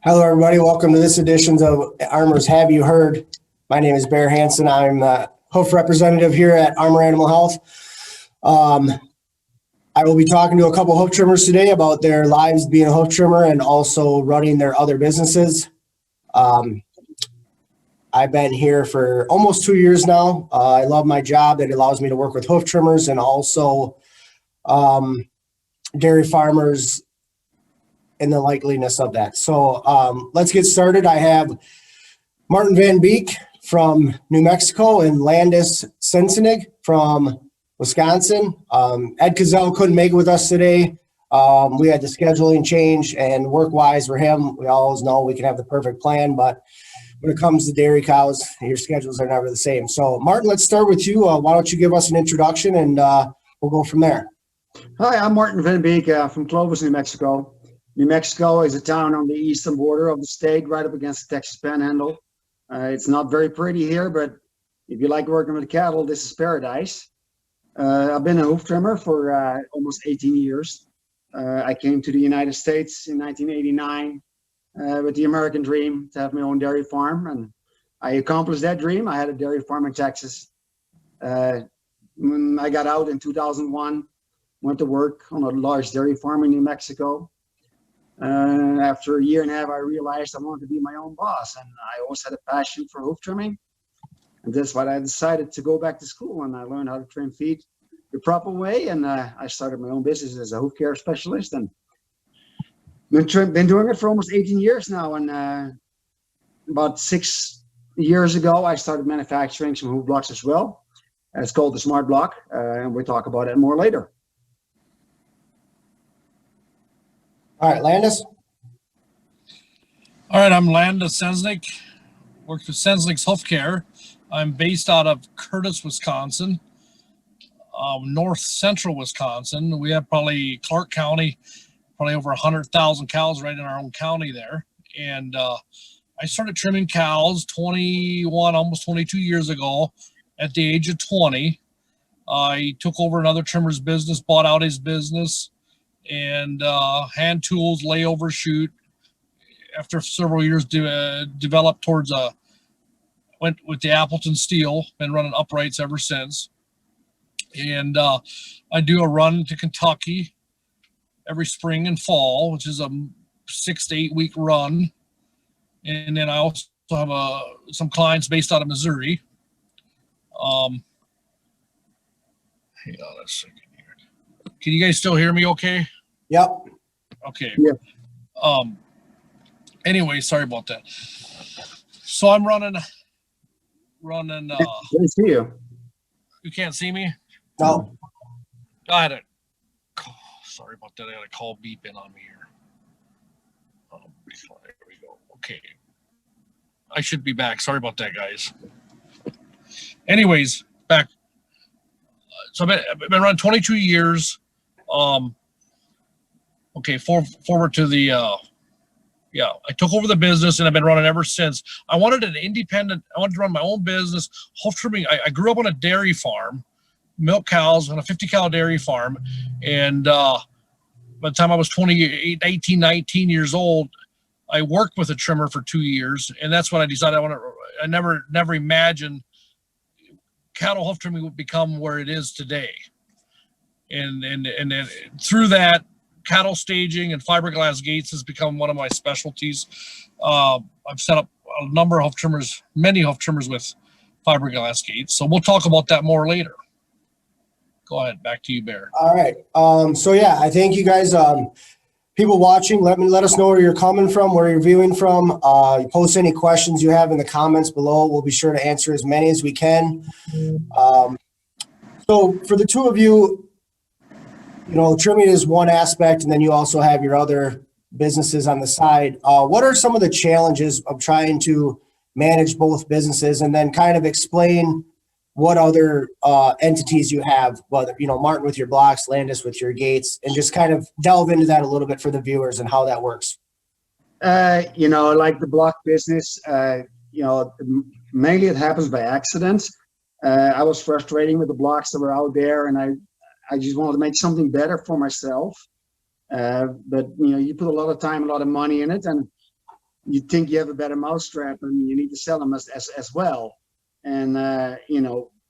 Hello, everybody. Welcome to this edition of Armor's Have You Heard? My name is Bear Hanson. I'm the hoof representative here at Armor Animal Health. I will be talking to a couple hoof trimmers today about their lives being a hoof trimmer and also running their other businesses. I've been here for almost 2 years now. I love my job. It allows me to work with hoof trimmers and also dairy farmers and the likeliness of that. So let's get started. I have Martin Van Beek from New Mexico and Landis Sensenig from Wisconsin. Ed Koziel couldn't make it with us today. We had the scheduling change, and work-wise for him, we always know we can have the perfect plan, but when it comes to dairy cows, your schedules are never the same. So Martin, let's start with you. Why don't you give us an introduction, and we'll go from there. Hi, I'm Martin Van Beek from Clovis, New Mexico. New Mexico is a town on the eastern border of the state, right up against the Texas Panhandle. It's not very pretty here, but if you like working with cattle, this is paradise. I've been a hoof trimmer for almost 18 years. I came to the United States in 1989 with the American dream to have my own dairy farm, and I accomplished that dream. I had a dairy farm in Texas. When I got out in 2001, went to work on a large dairy farm in New Mexico. After a year and a half, I realized I wanted to be my own boss, and I always had a passion for hoof trimming. And that's why I decided to go back to school, and I learned how to trim feet the proper way. And I started my own business as a hoof care specialist, and been doing it for almost 18 years now. And about 6 years ago, I started manufacturing some hoof blocks as well. It's called the Smart Block, and we'll talk about it more later. All right, Landis. All right, I'm Landis Sensenig. Work for Sensenig's Hoof Care. I'm based out of Curtis, Wisconsin, north central Wisconsin. We have probably Clark County, probably over 100,000 cows right in our own county there. And I started trimming cows 21, almost 22 years ago at the age of 20. I took over another trimmer's business, bought out his business, and hand tools, layover, shoot. After several years, developed towards went with the Appleton steel, been running uprights ever since. And I do a run to Kentucky every spring and fall, which is a 6 to 8 week run. And then I also have some clients based out of Missouri. Hang on a second here. Can you guys still hear me okay? Yep. Okay. Yeah. Anyway, sorry about that. So I'm running. Good to see you. You can't see me? No. I had a. Sorry about that. I had a call beeping on me here. There we go. Okay. I should be back. Sorry about that, guys. Anyways, back. So I've been running 22 years. Okay, forward to the, I took over the business and I've been running ever since. I wanted to run my own business, hoof trimming. I grew up on a dairy farm, milk cows on a 50 cow dairy farm. And by the time I was 18, 19 years old, I worked with a trimmer for 2 years. And that's when I decided I never imagined cattle hoof trimming would become where it is today. And then through that, cattle staging and fiberglass gates has become one of my specialties. I've set up a number of hoof trimmers, many hoof trimmers with fiberglass gates. So we'll talk about that more later. Go ahead, back to you, Bear. All right. So yeah, I thank you guys. People watching, let us know where you're coming from, where you're viewing from. Post any questions you have in the comments below. We'll be sure to answer as many as we can. So for the two of you, trimming is one aspect, and then you also have your other businesses on the side. What are some of the challenges of trying to manage both businesses, and then kind of explain what other entities you have, whether, Martin with your blocks, Landis with your gates, and just kind of delve into that a little bit for the viewers and how that works. Like the block business, mainly it happens by accident. I was frustrating with the blocks that were out there, and I just wanted to make something better for myself. But you put a lot of time, a lot of money in it, and you think you have a better mousetrap and you need to sell them as well. And,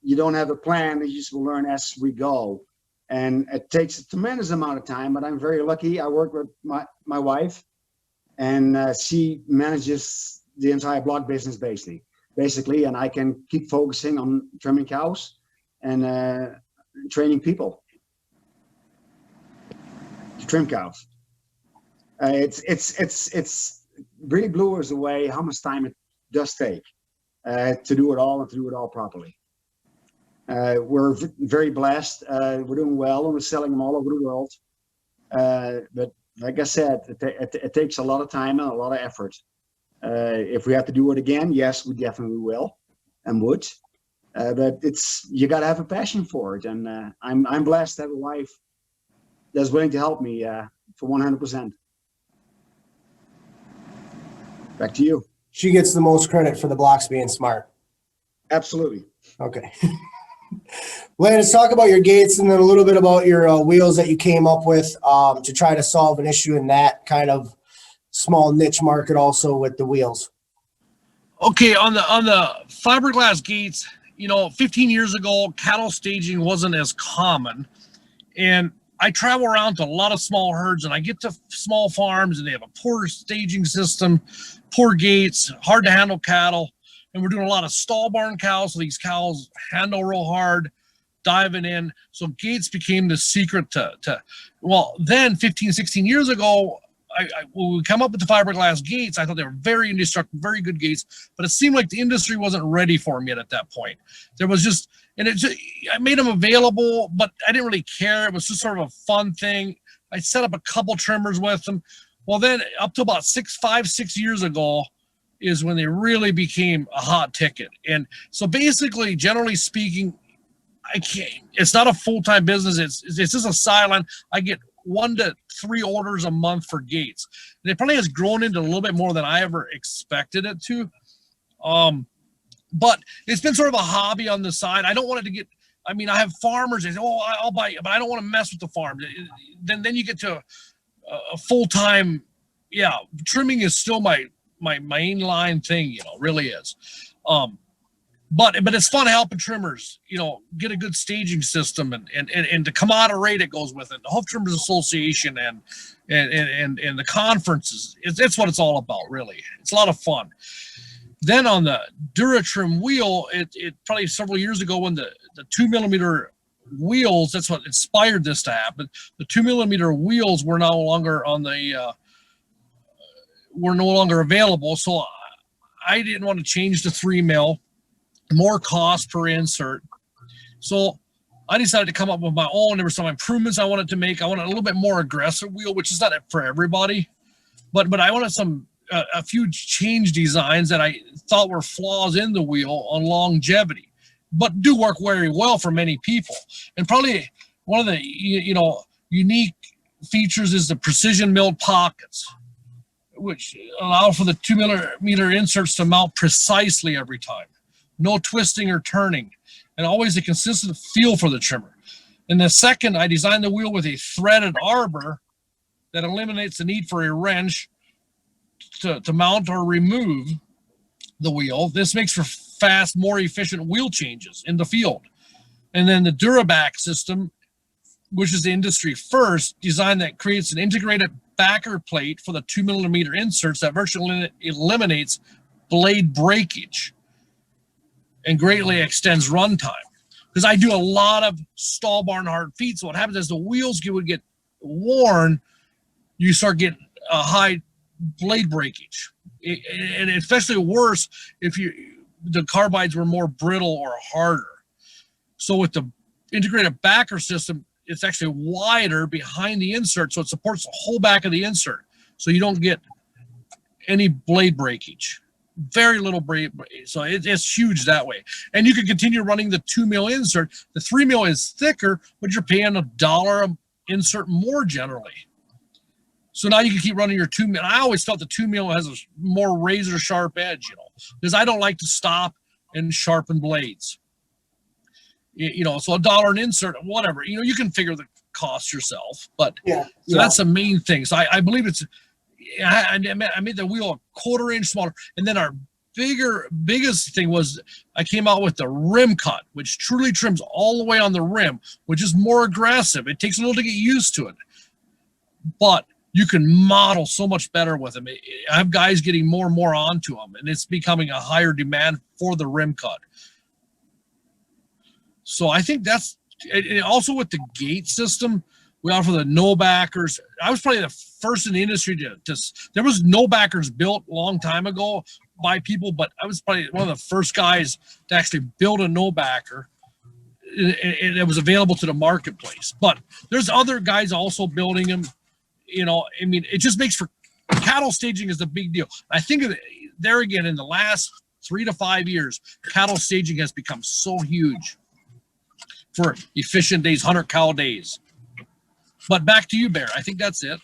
you don't have a plan. You just will learn as we go. And it takes a tremendous amount of time, but I'm very lucky. I work with my wife, and she manages the entire block business basically, and I can keep focusing on trimming cows and training people to trim cows. It's really blew us away how much time it does take to do it all and to do it all properly. We're very blessed. We're doing well, and we're selling them all over the world. But like I said, it takes a lot of time and a lot of effort. If we have to do it again, yes, we definitely will and would. But you got to have a passion for it, and I'm blessed to have a wife that's willing to help me for 100%. Back to you. She gets the most credit for the blocks being smart. Absolutely. Okay. Landis, talk about your gates and then a little bit about your wheels that you came up with to try to solve an issue in that kind of small niche market also with the wheels. Okay, on the fiberglass gates, 15 years ago, cattle staging wasn't as common. And I travel around to a lot of small herds, and I get to small farms, and they have a poor staging system, poor gates, hard to handle cattle. And we're doing a lot of stall barn cows, so these cows handle real hard, diving in. So gates became the secret then 15, 16 years ago, when we come up with the fiberglass gates, I thought they were very indestructible, very good gates, but it seemed like the industry wasn't ready for them yet at that point. There was I made them available, but I didn't really care. It was just sort of a fun thing. I set up a couple trimmers with them. Well, then up to about 6 years ago, is when they really became a hot ticket. And so basically, generally speaking, it's not a full-time business. It's just a sideline. I get 1 to 3 orders a month for gates. And it probably has grown into a little bit more than I ever expected it to. But it's been sort of a hobby on the side. I don't want it to get, I have farmers that say, I'll buy it, but I don't want to mess with the farm. Then you get to a full-time, trimming is still my mainline thing, really is. But it's fun helping trimmers, get a good staging system and the camaraderie that goes with it. The Hoof Trimmers Association and the conferences, it's what it's all about, really. It's a lot of fun. Then on the DuraTrim wheel, it probably several years ago when the 2mm wheels, that's what inspired this to happen. The 2mm wheels were no longer available, so I didn't want to change to 3mm, more cost per insert. So I decided to come up with my own. There were some improvements I wanted to make. I wanted a little bit more aggressive wheel, which is not for everybody, but I wanted a few change designs that I thought were flaws in the wheel on longevity, but do work very well for many people. And probably one of the unique features is the precision milled pockets, which allow for the 2mm inserts to mount precisely every time. No twisting or turning, and always a consistent feel for the trimmer. And the second, I designed the wheel with a threaded arbor that eliminates the need for a wrench to mount or remove the wheel. This makes for fast, more efficient wheel changes in the field. And then the Duraback system, which is the industry first design that creates an integrated backer plate for the 2mm inserts that virtually eliminates blade breakage and greatly extends runtime. Because I do a lot of stall barn hard feet, so what happens is the wheels would get worn, you start getting a high blade breakage, and especially worse if the carbides were more brittle or harder. So with the integrated backer system, it's actually wider behind the insert, so it supports the whole back of the insert, so you don't get any blade breakage. Very little blade, so it's huge that way. And you can continue running the 2mm insert. The 3mm is thicker, but you're paying $1 an insert more generally. So now you can keep running your 2mm. I always felt the 2mm has a more razor sharp edge, because I don't like to stop and sharpen blades. So $1 an insert, whatever, you can figure the cost yourself, but so that's the main thing. So I believe it's, I made the wheel a 1/4 inch smaller. And then our biggest thing was I came out with the rim cut, which truly trims all the way on the rim, which is more aggressive. It takes a little to get used to it, but you can model so much better with them. I have guys getting more and more onto them, and it's becoming a higher demand for the rim cut. So I think that's, and also with the gate system, we offer the no backers. I was probably the first in the industry there was no backers built a long time ago by people, but I was probably one of the first guys to actually build a no backer, and it was available to the marketplace. But there's other guys also building them. You know, I mean, it just makes for cattle staging is a big deal. I think of it, there again, in the last 3 to 5 years, cattle staging has become so huge for efficient days, 100 cow days. But back to you, Bear. I think that's it.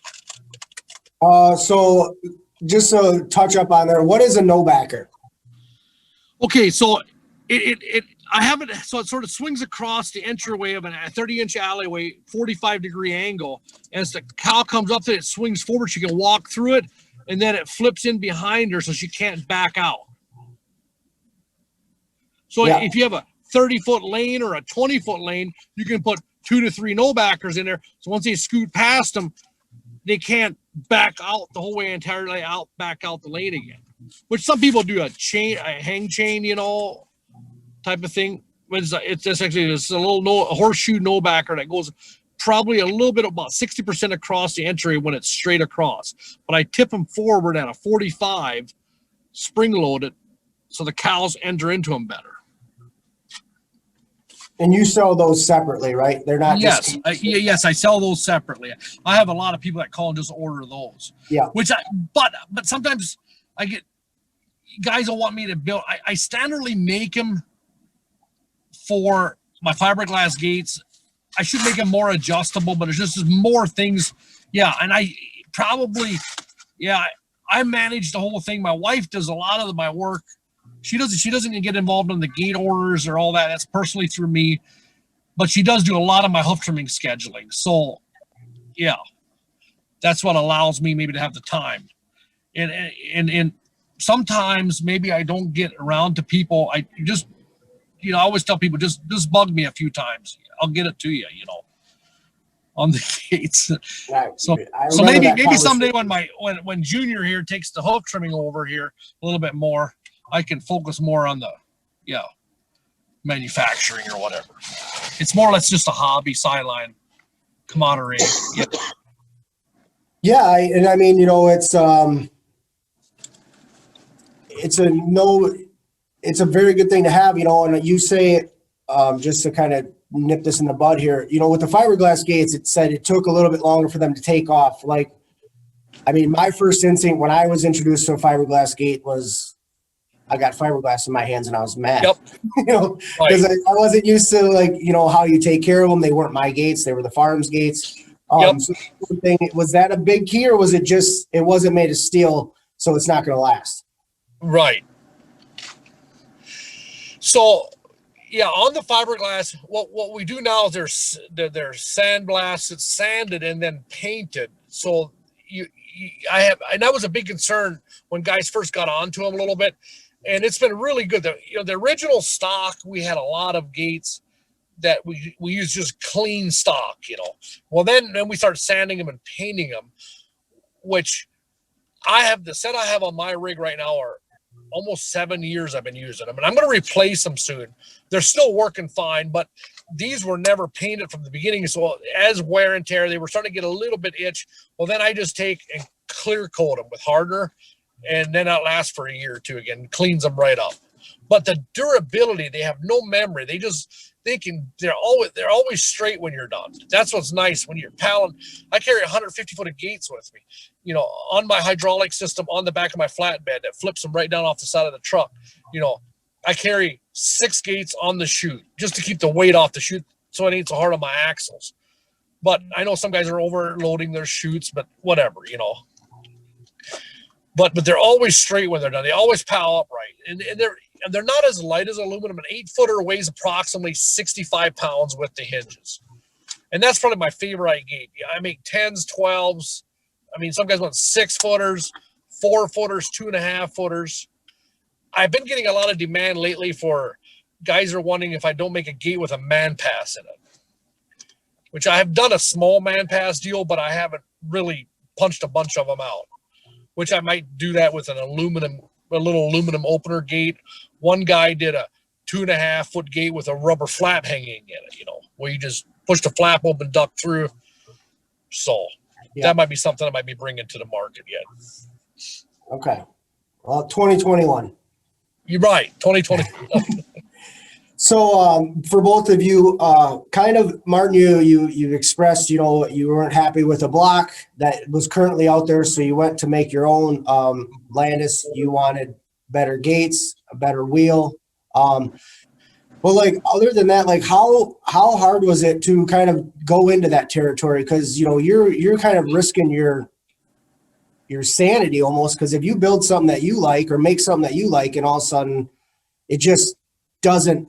So just to touch up on there, what is a no backer? Okay, so I have it, so it sort of swings across the entryway of a 30-inch alleyway, 45-degree angle. As the cow comes up, it swings forward. She can walk through it, and then it flips in behind her so she can't back out. So if you have a 30-foot lane or a 20-foot lane, you can put 2 to 3 no backers in there. So once they scoot past them, they can't back out the whole way entirely back out the lane again. Which some people do a hang chain, you know, type of thing. But it's actually a little horseshoe no backer that goes probably a little bit, about 60% across the entry when it's straight across. But I tip them forward at a 45, spring loaded, so the cows enter into them better. And you sell those separately, right? They're not just... Yes, I sell those separately. I have a lot of people that call and just order those. Yeah. But sometimes I get guys will want me to build. I standardly make them for my fiberglass gates. I should make them more adjustable, but it's just more things. Yeah, and I manage the whole thing. My wife does a lot of my work. She doesn't get involved in the gate orders or all that. That's personally through me, but she does do a lot of my hoof trimming scheduling. So yeah, that's what allows me maybe to have the time. And sometimes maybe I don't get around to people. I just, I always tell people, just bug me a few times. I'll get it to you, on the gates. Right. So maybe someday when Junior here takes the hoof trimming over here a little bit more, I can focus more on the, manufacturing or whatever. It's more or less just a hobby sideline camaraderie. Yeah. Yeah. I mean, it's a very good thing to have, and you say, just to kind of nip this in the bud here, with the fiberglass gates, it said it took a little bit longer for them to take off. Like, I mean, my first instinct when I was introduced to a fiberglass gate was I got fiberglass in my hands and I was mad, Yep. Because I wasn't used to how you take care of them. They weren't my gates. They were the farm's gates. Yep. So was that a big key, or was it just, it wasn't made of steel, so it's not going to last? Right. So, on the fiberglass, what we do now is they're sandblasted, it's sanded, and then painted. So and that was a big concern when guys first got onto them a little bit, and it's been really good. The original stock, we had a lot of gates that we used just clean stock, Well, then we started sanding them and painting them, which the set I have on my rig right now are almost 7 years I've been using them, and I'm going to replace them soon. They're still working fine, but these were never painted from the beginning. So as wear and tear, they were starting to get a little bit itch. Well, then I just take and clear coat them with hardener, and then that lasts for a year or two again, cleans them right up. But the durability, they have no memory. They're always straight when you're done. That's what's nice when you're paddling. I carry 150 foot of gates with me, on my hydraulic system on the back of my flatbed that flips them right down off the side of the truck. I carry 6 gates on the chute just to keep the weight off the chute so it ain't so hard on my axles. But I know some guys are overloading their chutes, but whatever, But they're always straight when they're done. They always plow upright, and they're not as light as aluminum. An 8-footer weighs approximately 65 pounds with the hinges, and that's probably my favorite gate. I make 10s, 12s, I mean, some guys want 6 footers, 4 footers, 2.5 footers. I've been getting a lot of demand lately for guys are wanting if I don't make a gate with a man pass in it, which I have done a small man pass deal, but I haven't really punched a bunch of them out, which I might do that with a little aluminum opener gate. One guy did a 2.5 foot gate with a rubber flap hanging in it, where you just push the flap open, duck through. So that might be something I might be bringing to the market yet. Okay. Well, 2021. You're right. 2020. So for both of you, kind of, Martin, you expressed, you weren't happy with a block that was currently out there, so you went to make your own. Landis, you wanted better gates, a better wheel. Well, like, other than that, like, how hard was it to kind of go into that territory? Because you're kind of risking your sanity almost, because if you build something that you like or make something that you like, and all of a sudden it just doesn't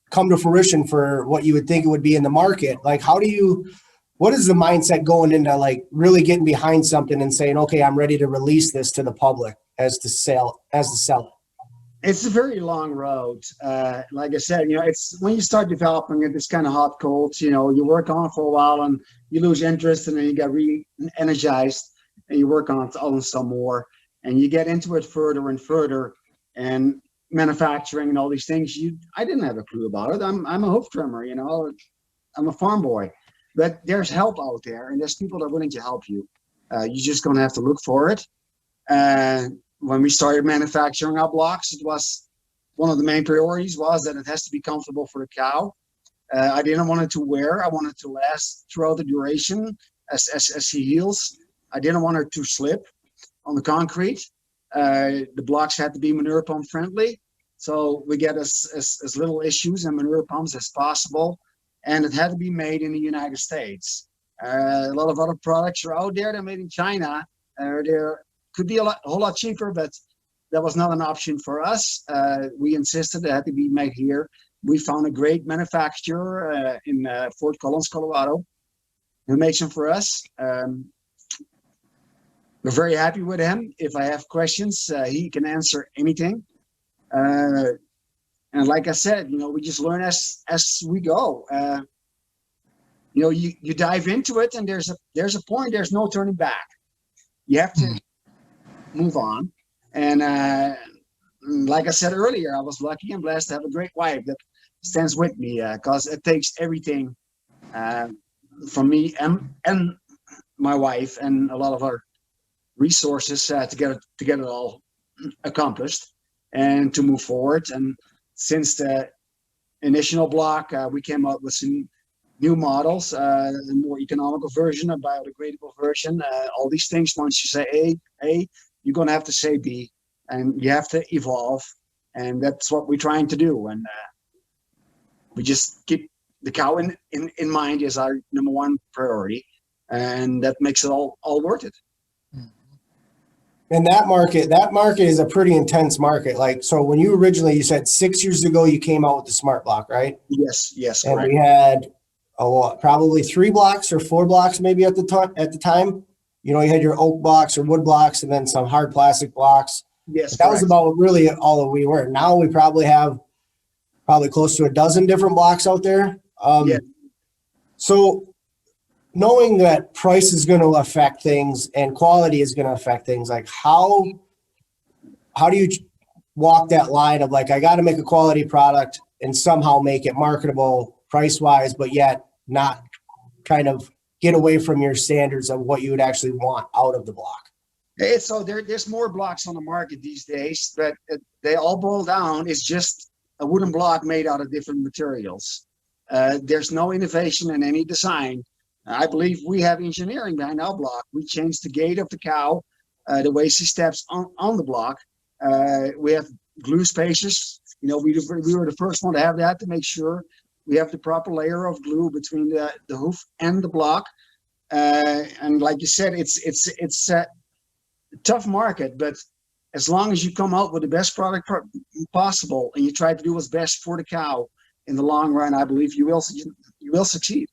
come to fruition for what you would think it would be in the market. Like, what is the mindset going into like really getting behind something and saying, okay, I'm ready to release this to the public as to sell it? It's a very long road. Like I said, it's when you start developing it, it's kind of hot cold. You work on it for a while and you lose interest, and then you get re-energized and you work on some more, and you get into it further and further. And manufacturing and all these things, I didn't have a clue about it. I'm a hoof trimmer, I'm a farm boy, but there's help out there, and there's people that are willing to help you. You're just gonna have to look for it. When we started manufacturing our blocks, it was one of the main priorities was that it has to be comfortable for the cow. I didn't want it to wear. I wanted it to last throughout the duration as he heals. I didn't want it to slip on the concrete. The blocks had to be manure pump friendly, so we get as little issues in manure pumps as possible, and it had to be made in the United States. A lot of other products are out there, they're made in China. They could be a whole lot cheaper, but that was not an option for us. We insisted it had to be made here. We found a great manufacturer in Fort Collins, Colorado, who makes them for us. We're very happy with him. If I have questions, he can answer anything. And like I said, we just learn as we go. You dive into it, and there's a point. There's no turning back. You have to move on. And like I said earlier, I was lucky and blessed to have a great wife that stands with me, because it takes everything from me and my wife and a lot of our resources to get it all accomplished and to move forward. And since the initial block, we came up with some new models, a more economical version, a biodegradable version, all these things. Once you say A, you're going to have to say B, and you have to evolve. And that's what we're trying to do. And we just keep the cow in mind as our number one priority. And that makes it all worth it. And that market is a pretty intense market. Like, so when you said 6 years ago, you came out with the smart block, right? Yes. And Correct. we had probably 3 blocks or 4 blocks maybe at the time. You had your oak blocks or wood blocks, and then some hard plastic blocks. Yes, but that was about really all that we were. Now we probably have close to a dozen different blocks out there. Yeah. So knowing that price is going to affect things and quality is going to affect things, like how do you walk that line of like, I got to make a quality product and somehow make it marketable price wise, but yet not kind of get away from your standards of what you would actually want out of the block? So there's more blocks on the market these days, but they all boil down. It's just a wooden block made out of different materials. There's no innovation in any design. I believe we have engineering behind our block. We changed the gait of the cow, the way she steps on the block. We have glue spacers. We were the first one to have that, to make sure we have the proper layer of glue between the hoof and the block. And like you said, it's a tough market, but as long as you come out with the best product possible and you try to do what's best for the cow in the long run, I believe you will succeed.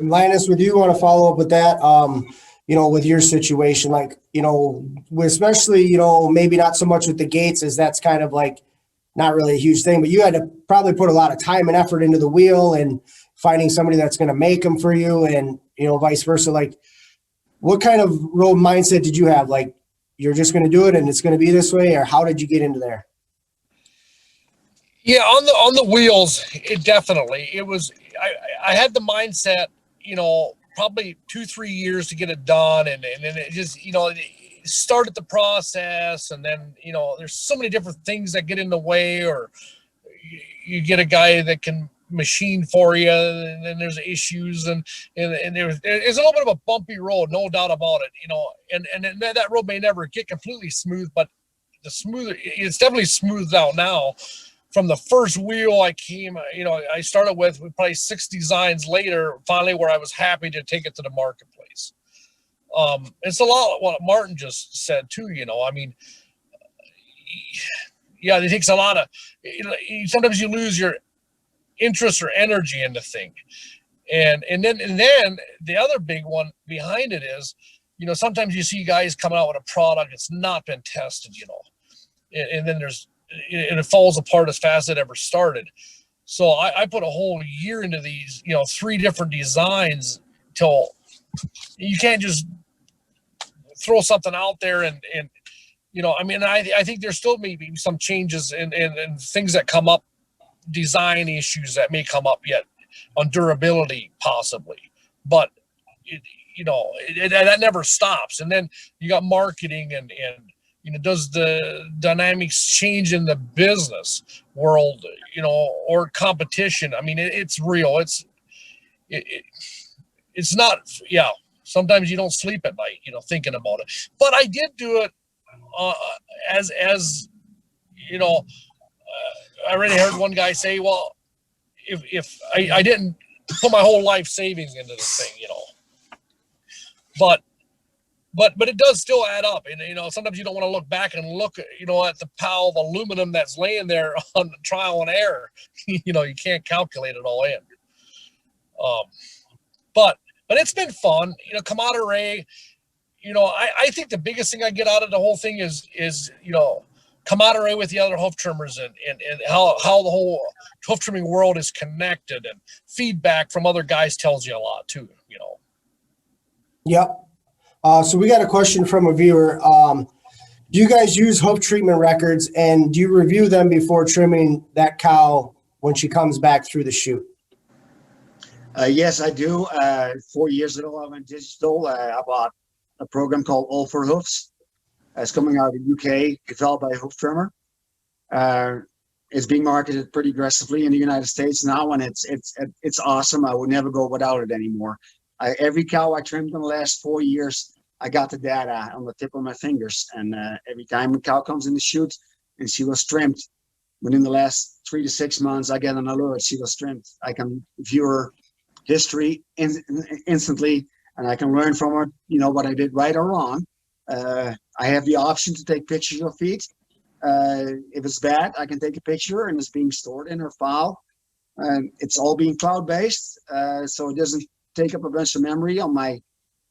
And Linus, with you, want to follow up with that? With your situation, like, especially, maybe not so much with the gates, as that's kind of like not really a huge thing, but you had to probably put a lot of time and effort into the wheel and finding somebody that's going to make them for you, and, vice versa. Like, what kind of road mindset did you have? Like, you're just going to do it and it's going to be this way, or how did you get into there? Yeah, on the wheels, it was. I had the mindset, probably 2-3 years to get it done, and then it just, it started the process, and then there's so many different things that get in the way, or you get a guy that can machine for you, and then there's issues, and there's a little bit of a bumpy road, no doubt about it, and that road may never get completely smooth, but it's definitely smoothed out now. From the first wheel I came, I started with probably 6 designs later, finally, where I was happy to take it to the marketplace. It's a lot of what Martin just said too, I mean, yeah, it takes a lot of, sometimes you lose your interest or energy into thing. And then the other big one behind it is, sometimes you see guys coming out with a product that's not been tested, and then it falls apart as fast as it ever started. So I put a whole year into these, 3 different designs, till you can't just throw something out there and I think there's still maybe some changes and things that come up, design issues that may come up yet on durability possibly, but that never stops. And then you got marketing and does the dynamics change in the business world, or competition? I mean, it's real. It's not, yeah. Sometimes you don't sleep at night, thinking about it. But I did do it as I already heard one guy say, well, if I didn't put my whole life savings into this thing, but it does still add up. And, sometimes you don't want to look back and look, at the pile of aluminum that's laying there on trial and error. You can't calculate it all in. But it's been fun, camaraderie. I think the biggest thing I get out of the whole thing is camaraderie with the other hoof trimmers, and how the whole hoof trimming world is connected, and feedback from other guys tells you a lot too, Yep. So we got a question from a viewer. Do you guys use hoof treatment records, and do you review them before trimming that cow when she comes back through the chute? Yes, I do. 4 years ago, I went digital. I bought a program called All for Hoofs. It's coming out of the UK, developed by a hoof trimmer. It's being marketed pretty aggressively in the United States now, and it's awesome. I would never go without it anymore. Every cow I trimmed in the last 4 years, I got the data on the tip of my fingers. And every time a cow comes in the chute and she was trimmed, within the last 3 to 6 months, I get an alert she was trimmed. I can view her history instantly, and I can learn from her, what I did right or wrong. I have the option to take pictures of feet. If it's bad, I can take a picture, and it's being stored in her file. It's all being cloud-based, so it doesn't take up a bunch of memory on my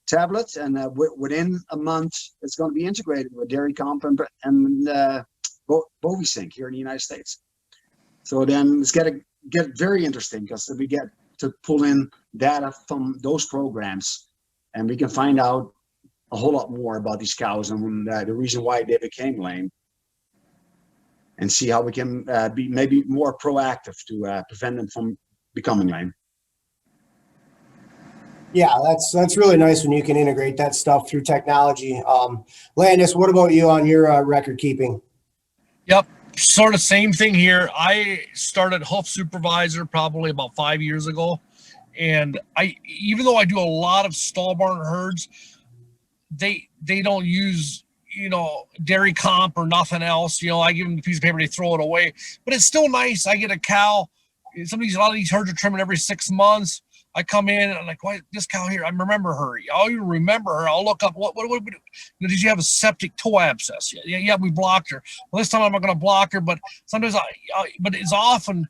tablet. And within a month, it's going to be integrated with Dairy Comp and Bovisync here in the United States. So then it's going to get very interesting, because we get to pull in data from those programs, and we can find out a whole lot more about these cows and the reason why they became lame, and see how we can be maybe more proactive to prevent them from becoming lame. Yeah, that's really nice when you can integrate that stuff through technology. Landis, what about you on your record keeping? Yep. Sort of same thing here. I started Hoof Supervisor probably about 5 years ago. And even though I do a lot of stall barn herds, they don't use, Dairy Comp or nothing else. I give them a piece of paper, they throw it away. But it's still nice. I get a cow. A lot of these herds are trimming every 6 months. I come in and I'm like, why this cow here? I remember her. I'll even remember her. I'll look up what did she have a septic toe abscess? Yeah, we blocked her. Well, this time I'm not going to block her, but sometimes but it's often,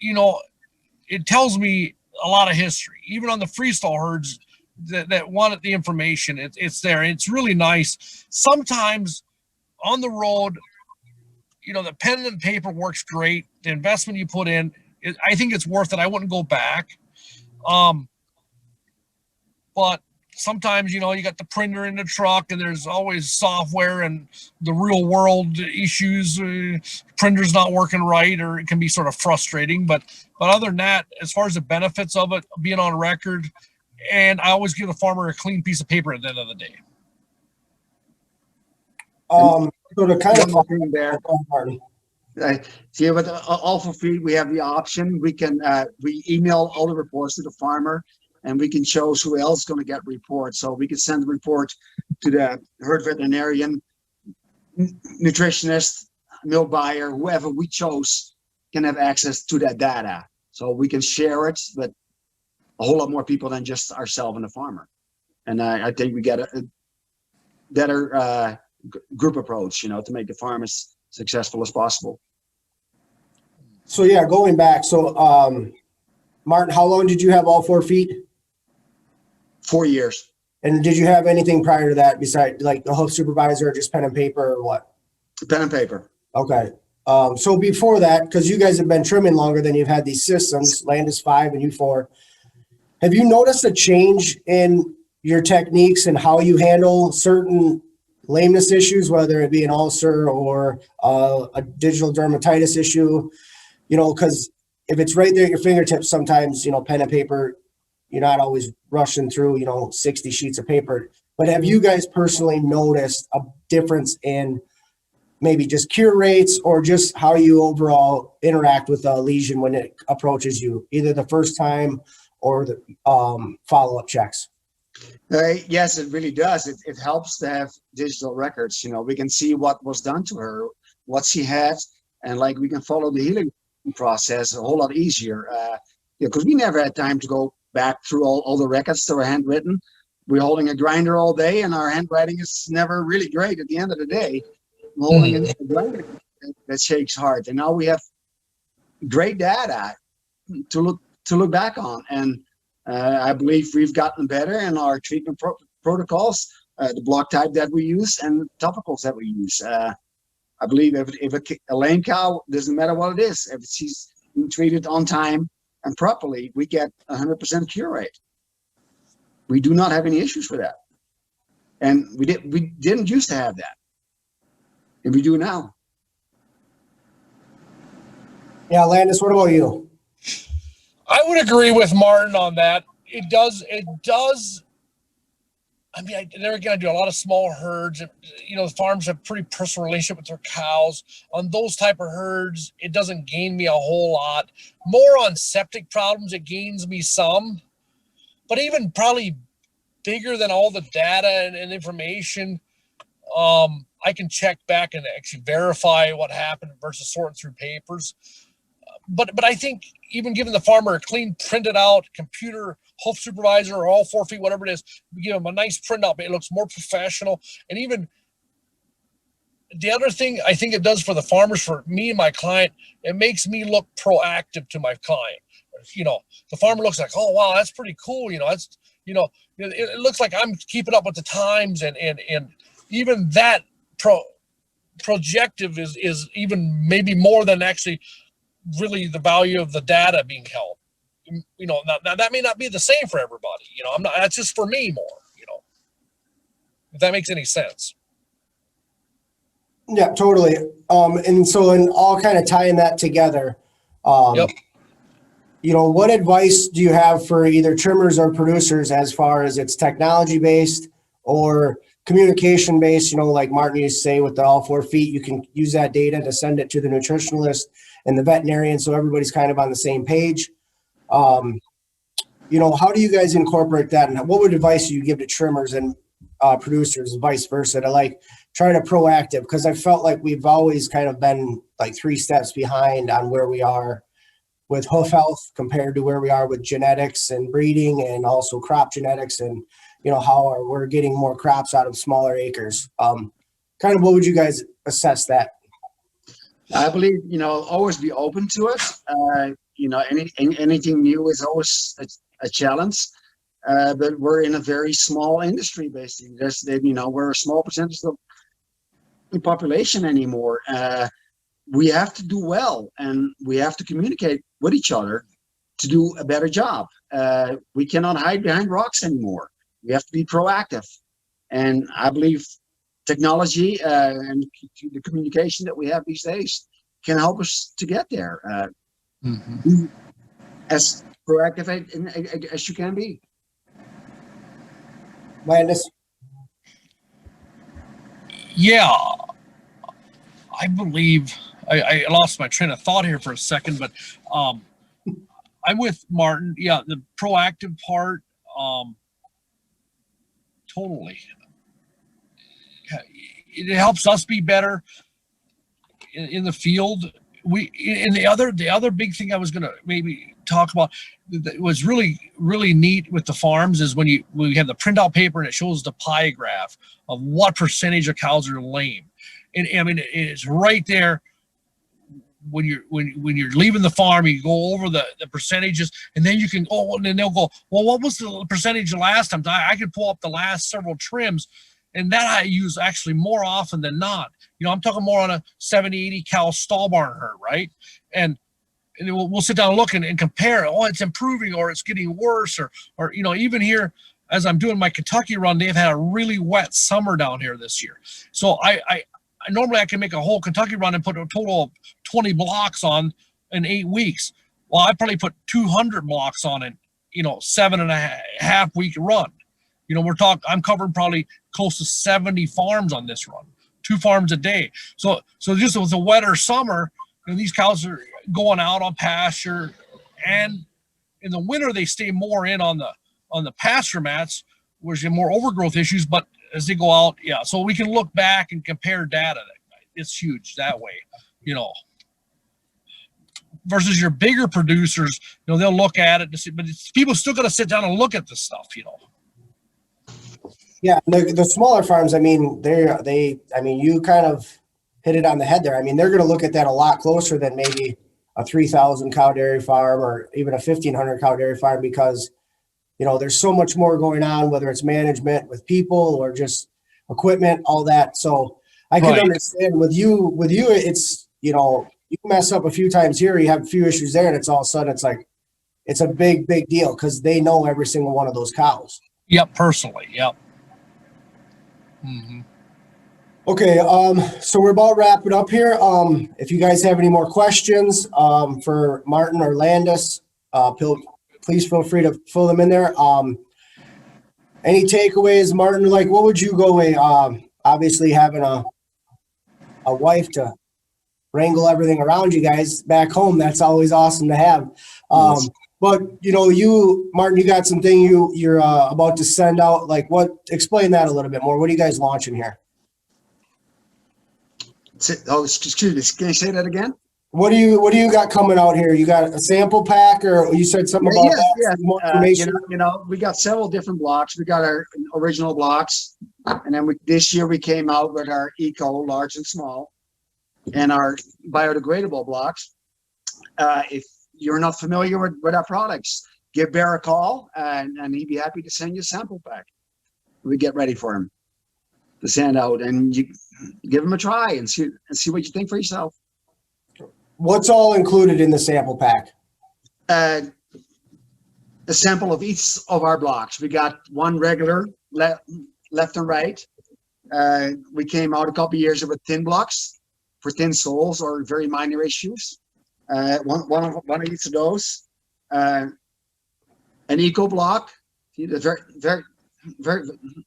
it tells me a lot of history. Even on the freestyle herds that wanted the information, it's there. It's really nice. Sometimes on the road, the pen and paper works great. The investment you put in, I think it's worth it. I wouldn't go back. But sometimes, you got the printer in the truck and there's always software and the real world issues. Printer's not working right, or it can be sort of frustrating. But other than that, as far as the benefits of it, being on record, and I always give the farmer a clean piece of paper at the end of the day. So to kind of One thing there. Martin. See, with Alpha Feed, we have the option. We can we email all the reports to the farmer, and we can choose who else is going to get reports. So we can send the report to the herd veterinarian, nutritionist, milk buyer, whoever we chose can have access to that data. So we can share it with a whole lot more people than just ourselves and the farmer. And I think we get a better group approach, to make the farm as successful as possible. So yeah, going back. So Martin, how long did you have all 4 feet? 4 years. And did you have anything prior to that besides like the hoof supervisor, or just pen and paper, or what? Pen and paper. Okay. So before that, because you guys have been trimming longer than you've had these systems, Landis 5 and U4, have you noticed a change in your techniques and how you handle certain lameness issues, whether it be an ulcer or a digital dermatitis issue? Because if it's right there at your fingertips, sometimes, pen and paper, you're not always rushing through, 60 sheets of paper. But have you guys personally noticed a difference in maybe just cure rates, or just how you overall interact with a lesion when it approaches you, either the first time or the follow-up checks? Yes, it really does. It helps to have digital records. We can see what was done to her, what she had, and we can follow the healing process a whole lot easier. Because we never had time to go back through all the records that were handwritten. We're holding a grinder all day, and our handwriting is never really great at the end of the day. I'm holding a grinder that shakes hard, and now we have great data to look back on. And I believe we've gotten better in our treatment protocols, the block type that we use, and topicals that we use. I believe if a lame cow, doesn't matter what it is, if she's been treated on time and properly, we get 100% cure rate. We do not have any issues with that, and we didn't used to have that, and we do now. Yeah, Landis, what about you? I would agree with Martin on that. It does. I mean, they're going to do a lot of small herds. The farms have pretty personal relationship with their cows. On those type of herds, it doesn't gain me a whole lot. More on septic problems, it gains me some. But even probably bigger than all the data and information, I can check back and actually verify what happened versus sorting through papers. But I think even giving the farmer a clean printed out computer hoof supervisor, or all 4 feet, whatever it is, we give them a nice printout, but it looks more professional. And even the other thing I think it does for the farmers, for me and my client, it makes me look proactive to my client. The farmer looks like, oh wow, that's pretty cool. That's it looks like I'm keeping up with the times, and even that projective is even maybe more than actually really the value of the data being held. Now that may not be the same for everybody. That's just for me more, if that makes any sense. Yeah, totally. And so in all kind of tying that together, Yep. What advice do you have for either trimmers or producers as far as it's technology based or communication based? Like Martin used to say, with the all 4 feet, you can use that data to send it to the nutritionalist and the veterinarian, so everybody's kind of on the same page. How do you guys incorporate that, and what would advice you give to trimmers and producers, vice versa, to try to proactive? Because I felt like we've always kind of been 3 steps behind on where we are with hoof health compared to where we are with genetics and breeding, and also crop genetics, and how we're getting more crops out of smaller acres. Kind of what would you guys assess that? I believe, always be open to it. anything new is always a challenge. But we're in a very small industry, basically. We're a small percentage of the population anymore. We have to do well, and we have to communicate with each other to do a better job. We cannot hide behind rocks anymore. We have to be proactive. And I believe technology and the communication that we have these days can help us to get there. Be as proactive as you can be. Landis? Yeah, I believe I lost my train of thought here for a second, but I'm with Martin. Yeah, the proactive part, totally. It helps us be better in the field. The other big thing I was going to maybe talk about that was really neat with the farms is when we have the printout paper and it shows the pie graph of what percentage of cows are lame, and I mean it's right there. When you're leaving the farm, you go over the percentages, and then you can go, and then they'll go, well, what was the percentage the last time? I can pull up the last several trims, and that I use actually more often than not. I'm talking more on a 70, 80 cow stall barn herd, right? And we'll sit down and look and compare. Oh, it's improving, or it's getting worse, or even here as I'm doing my Kentucky run, they've had a really wet summer down here this year. So I normally I can make a whole Kentucky run and put a total of 20 blocks on in 8 weeks. Well, I probably put 200 blocks on it, 7.5 week run. I'm covering probably close to 70 farms on this run, 2 farms a day. So just with a wetter summer, these cows are going out on pasture, and in the winter they stay more in on the pasture mats, where there's more overgrowth issues. But as they go out, yeah. So we can look back and compare data. It's huge that way, versus your bigger producers, they'll look at it to see, but people still got to sit down and look at this stuff, Yeah, the smaller farms, I mean, you kind of hit it on the head there. I mean, they're going to look at that a lot closer than maybe a 3,000 cow dairy farm or even a 1,500 cow dairy farm, because, there's so much more going on, whether it's management with people or just equipment, all that. So I can understand with you, it's, you mess up a few times here, you have a few issues there, and it's all of a sudden, it's a big deal because they know every single one of those cows. Yep, personally, yep. Mm-hmm. Okay, so we're about wrapping up here. If you guys have any more questions for Martin or Landis, please feel free to fill them in there. Any takeaways, Martin? Like, what would you go away? Obviously, having a wife to wrangle everything around you guys back home, that's always awesome to have. Yes. But Martin, you got something you're about to send out. Like, explain that a little bit more. What are you guys launching here? Oh, excuse me. Can you say that again? What do you got coming out here? You got a sample pack, or you said something about that? Yeah. More information? We got several different blocks. We got our original blocks, and then this year we came out with our Eco, large and small, and our biodegradable blocks. If you're not familiar with our products, give Bear a call, and he'd be happy to send you a sample pack. We get ready for him to send out, and you give him a try and see what you think for yourself. What's all included in the sample pack? A sample of each of our blocks. We got one regular left and right. We came out a couple of years ago with thin blocks for thin soles or very minor issues. One of each of those. An eco block, very, very, very,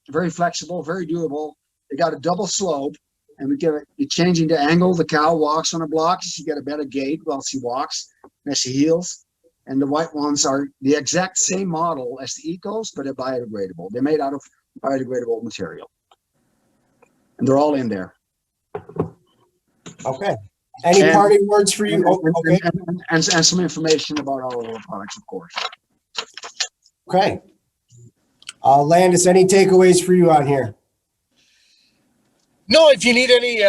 very flexible, very doable. They got a double slope, and you're changing the angle the cow walks on the blocks. You get a better gait while she walks as she heals. And the white ones are the exact same model as the Ecos, but they're biodegradable. They're made out of biodegradable material, and they're all in there. Okay. Any parting words for you? And some information about all of our products, of course. Okay. Landis, any takeaways for you on here? No, if you need any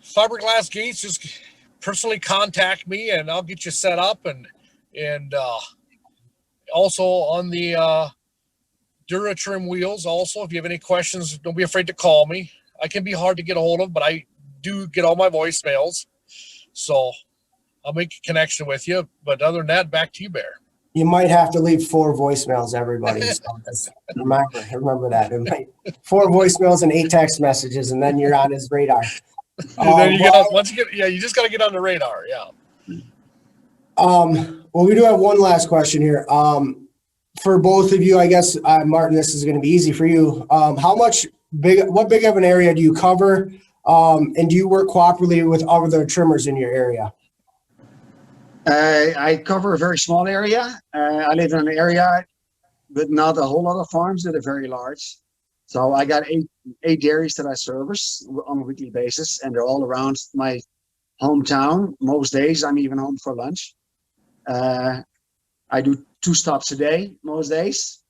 fiberglass gates, just personally contact me, and I'll get you set up. And And also on the Dura trim wheels. Also, if you have any questions, don't be afraid to call me. I can be hard to get a hold of, but I do get all my voicemails. So I'll make a connection with you. But other than that, back to you, Bear. You might have to leave 4 voicemails, everybody. So remember that. It might, 4 voicemails and 8 text messages, and then you're on his radar. Then you get on, once you get, yeah, you just got to get on the radar. Yeah. Well, we do have one last question here. For both of you, I guess, Martin, this is going to be easy for you. What big of an area do you cover? And do you work cooperatively with other trimmers in your area? I cover a very small area. I live in an area with not a whole lot of farms that are very large. So I got eight dairies that I service on a weekly basis, and they're all around my hometown. Most days I'm even home for lunch. I do 2 stops a day most days.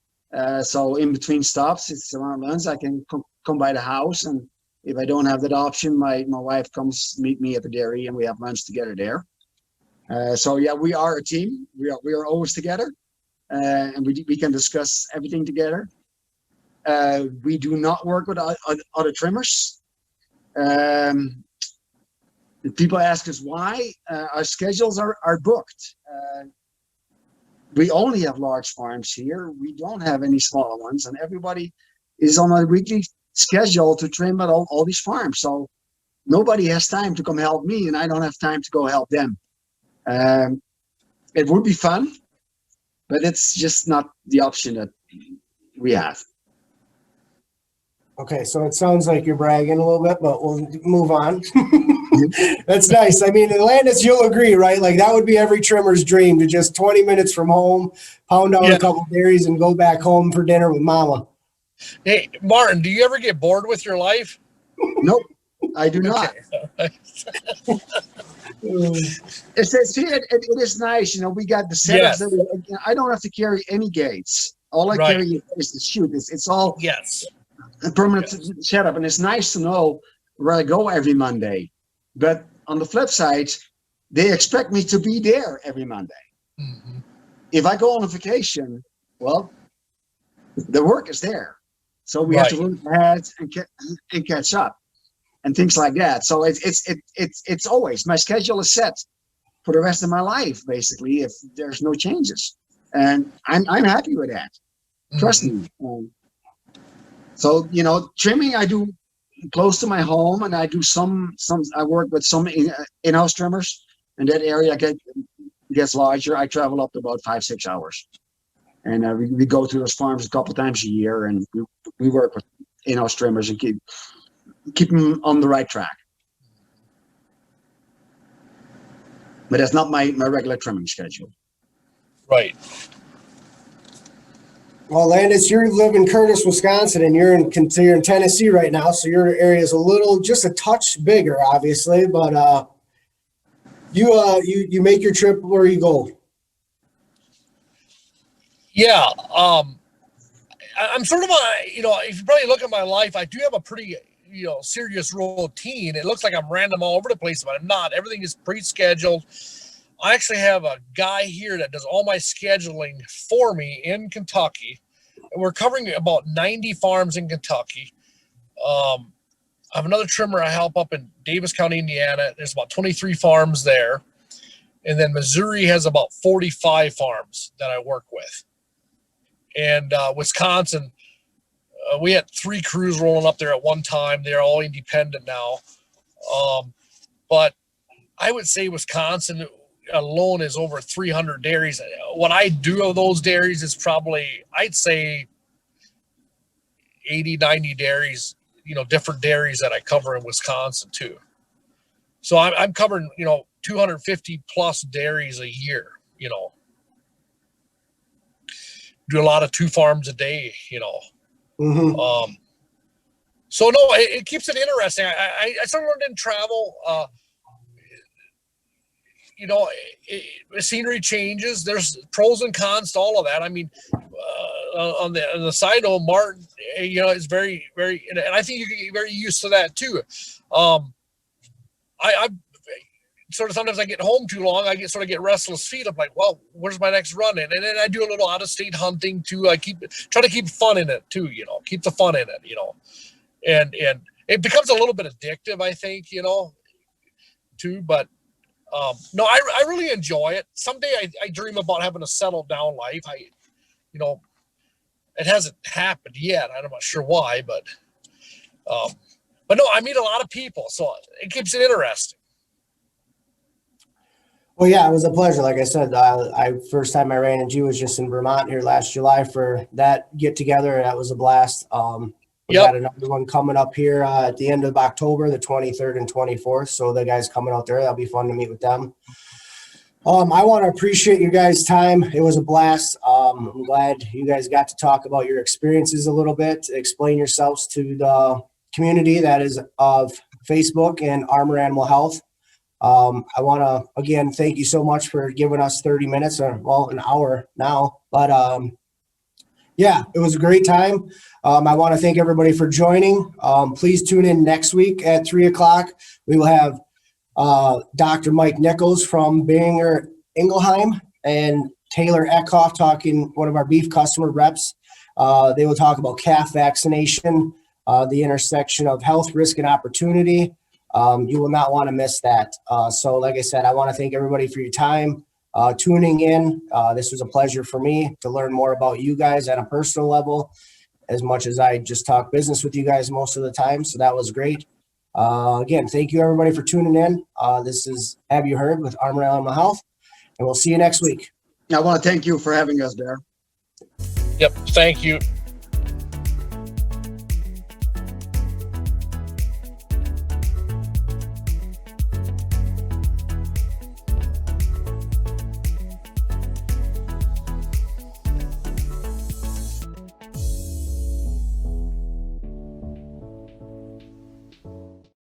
So in between stops, it's around lunch. I can come by the house, and if I don't have that option, my wife comes meet me at the dairy, and we have lunch together there. So yeah, we are a team. We are always together, and we can discuss everything together. We do not work with other trimmers. People ask us why. Our schedules are booked. We only have large farms here. We don't have any smaller ones, and everybody is on a weekly schedule to trim at all these farms. So nobody has time to come help me, and I don't have time to go help them. It would be fun, but it's just not the option that we have. Okay, so it sounds like you're bragging a little bit, but we'll move on. That's nice. I mean, in Landis, you'll agree, right? Like that would be every trimmer's dream to just 20 minutes from home, pound out a couple of dairies and go back home for dinner with mama. Hey, Martin, do you ever get bored with your life? Nope, I do not. It is nice. You know, we got the setups. Yes. I don't have to carry any gates. All I carry is the chute. It's all a permanent setup, and it's nice to know where I go every Monday. But on the flip side, they expect me to be there every Monday. Mm-hmm. If I go on a vacation, well, the work is there, so we have to look ahead and catch up and things like that. So it's always, my schedule is set for the rest of my life, basically, if there's no changes, and I'm happy with that. Mm-hmm. Trust me. So, you know, trimming I do close to my home, and I do some I work with some in-house trimmers, and that area gets larger. I travel up to about 5-6 hours, and we go to those farms a couple times a year, and we work with in-house trimmers and keep them on the right track. But that's not my regular trimming schedule. Right. Well, Landis, you live in Curtis, Wisconsin, and you're in Tennessee right now, so your area is just a touch bigger, obviously. But you make your trip where you go. Yeah, I'm sort of if you probably look at my life, I do have a pretty serious routine. It looks like I'm random all over the place, but I'm not. Everything is pre-scheduled. I actually have a guy here that does all my scheduling for me in Kentucky. And we're covering about 90 farms in Kentucky. I have another trimmer I help up in Davis County, Indiana. There's about 23 farms there. And then Missouri has about 45 farms that I work with. And Wisconsin, we had 3 crews rolling up there at one time. They're all independent now. But I would say Wisconsin alone is over 300 dairies. What I do of those dairies is probably, I'd say 80, 90 dairies, different dairies that I cover in Wisconsin too. So I'm covering, 250 plus dairies a year, do a lot of 2 farms a day, Mm-hmm. So no, it keeps it interesting. I started learning to travel, scenery changes. There's pros and cons to all of that. I mean, on the side note, Martin, is very, very, and I think you can get very used to that too. sort of sometimes I get home too long. I get restless feet. I'm like, well, where's my next run in? And then I do a little out of state hunting too. I try to keep fun in it too, keep the fun in it, and it becomes a little bit addictive, I think, too. But no, I really enjoy it. Someday I dream about having a settled down life. It hasn't happened yet. I'm not sure why, but no, I meet a lot of people, so it keeps it interesting. Well, yeah, it was a pleasure. Like I said, first time I ran into you was just in Vermont here last July for that get together. That was a blast. We got another one coming up here at the end of October, the 23rd and 24th. So the guys coming out there, that'll be fun to meet with them. I want to appreciate you guys' time. It was a blast. I'm glad you guys got to talk about your experiences a little bit, explain yourselves to the community that is of Facebook and Armor Animal Health. I want to, again, thank you so much for giving us 30 minutes or, well, an hour now. But yeah, it was a great time. I want to thank everybody for joining. Please tune in next week at 3:00. We will have Dr. Mike Nichols from Beringer Ingelheim and Taylor Eckhoff talking, one of our beef customer reps. They will talk about calf vaccination, the intersection of health, risk, and opportunity. You will not want to miss that. So like I said, I want to thank everybody for your time, tuning in. This was a pleasure for me to learn more about you guys at a personal level, as much as I just talk business with you guys most of the time. So that was great. Again, thank you everybody for tuning in. This is Have You Heard with Armor Animal Health, and we'll see you next week. I want to thank you for having us, Bear. Yep. Thank you.